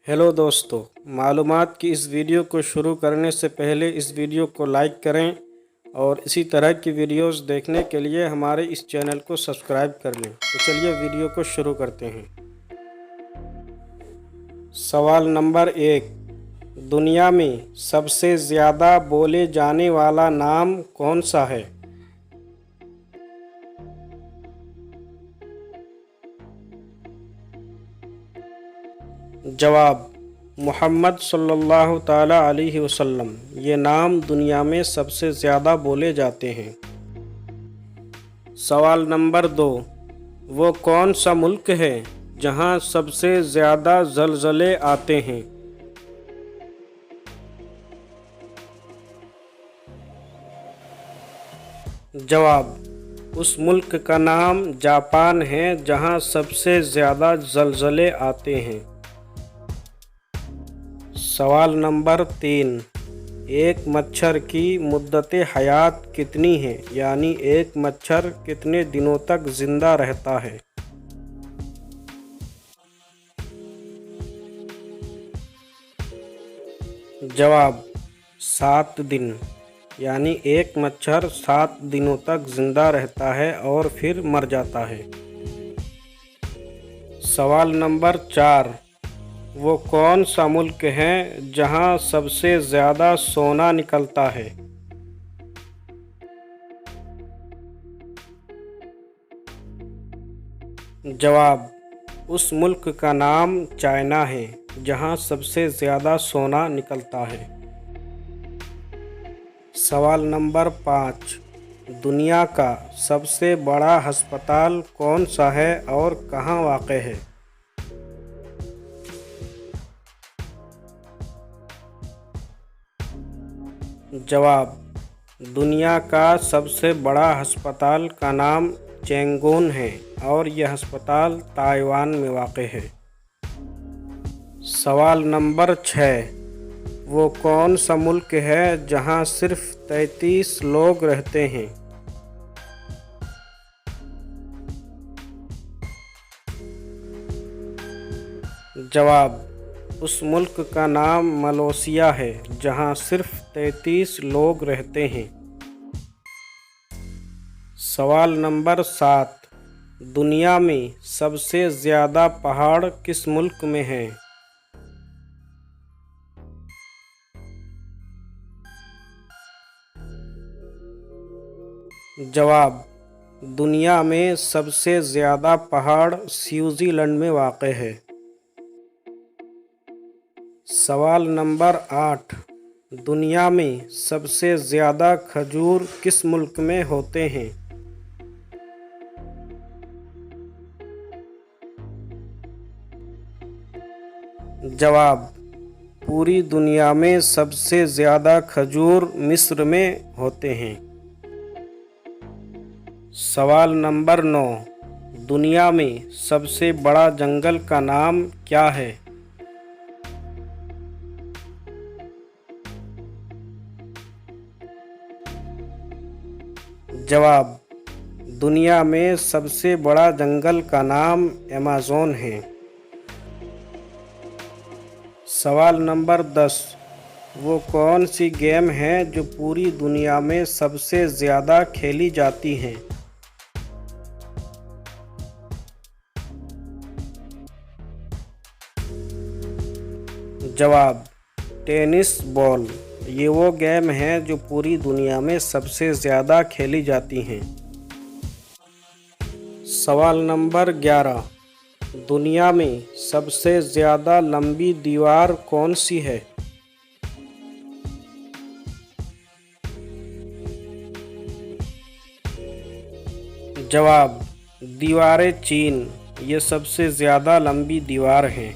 Hello दोस्तों, मालूमात की इस वीडियो को शुरू करने से पहले इस वीडियो को लाइक करें और इसी तरह की वीडियोस देखने के लिए हमारे इस चैनल को सब्सक्राइब कर लें। तो चलिए वीडियो को शुरू करते हैं। सवाल नंबर 1, दुनिया में सबसे ज़्यादा बोले जाने वाला नाम कौन सा है? जवाब, मोहम्मद सल्लल्लाहु ताला अलैहि वसल्लम। ये नाम दुनिया में सबसे ज़्यादा बोले जाते हैं। सवाल नंबर 2, वो कौन सा मुल्क है जहाँ सबसे ज़्यादा ज़लज़ले आते हैं? जवाब, उस मुल्क का नाम जापान है जहाँ सबसे ज़्यादा ज़लज़ले आते हैं। सवाल नंबर 3, एक मच्छर की मुद्दत हयात कितनी है, यानी एक मच्छर कितने दिनों तक ज़िंदा रहता है? जवाब, 7 दिन, यानी एक मच्छर 7 दिनों तक ज़िंदा रहता है और फिर मर जाता है। सवाल नंबर 4, वो कौन सा मुल्क है जहाँ सबसे ज़्यादा सोना निकलता है? जवाब, उस मुल्क का नाम चाइना है जहाँ सबसे ज़्यादा सोना निकलता है। सवाल नंबर 5, दुनिया का सबसे बड़ा अस्पताल कौन सा है और कहाँ वाक़ है? जवाब, दुनिया का सबसे बड़ा अस्पताल का नाम चैंगोन है और यह अस्पताल ताइवान में वाक़ है। सवाल नंबर 6, वो कौन सा मुल्क है जहाँ सिर्फ 33 लोग रहते हैं? जवाब, उस मुल्क का नाम मलेशिया है जहाँ सिर्फ 33 लोग रहते हैं। सवाल नंबर 7, दुनिया में सबसे ज़्यादा पहाड़ किस मुल्क में हैं? जवाब, दुनिया में सबसे ज़्यादा पहाड़ स्विट्ज़रलैंड में वाक़ है। सवाल नंबर 8, दुनिया में सबसे ज़्यादा खजूर किस मुल्क में होते हैं? जवाब, पूरी दुनिया में सबसे ज़्यादा खजूर मिस्र में होते हैं। सवाल नंबर 9, दुनिया में सबसे बड़ा जंगल का नाम क्या है? जवाब, दुनिया में सबसे बड़ा जंगल का नाम अमेज़न है। सवाल नंबर 10, वो कौन सी गेम है जो पूरी दुनिया में सबसे ज़्यादा खेली जाती हैं? जवाब, टेनिस बॉल। ये वो गेम है जो पूरी दुनिया में सबसे ज़्यादा खेली जाती हैं। सवाल नंबर 11, दुनिया में सबसे ज़्यादा लंबी दीवार कौन सी है? जवाब, दीवारें चीन। ये सबसे ज़्यादा लंबी दीवार हैं।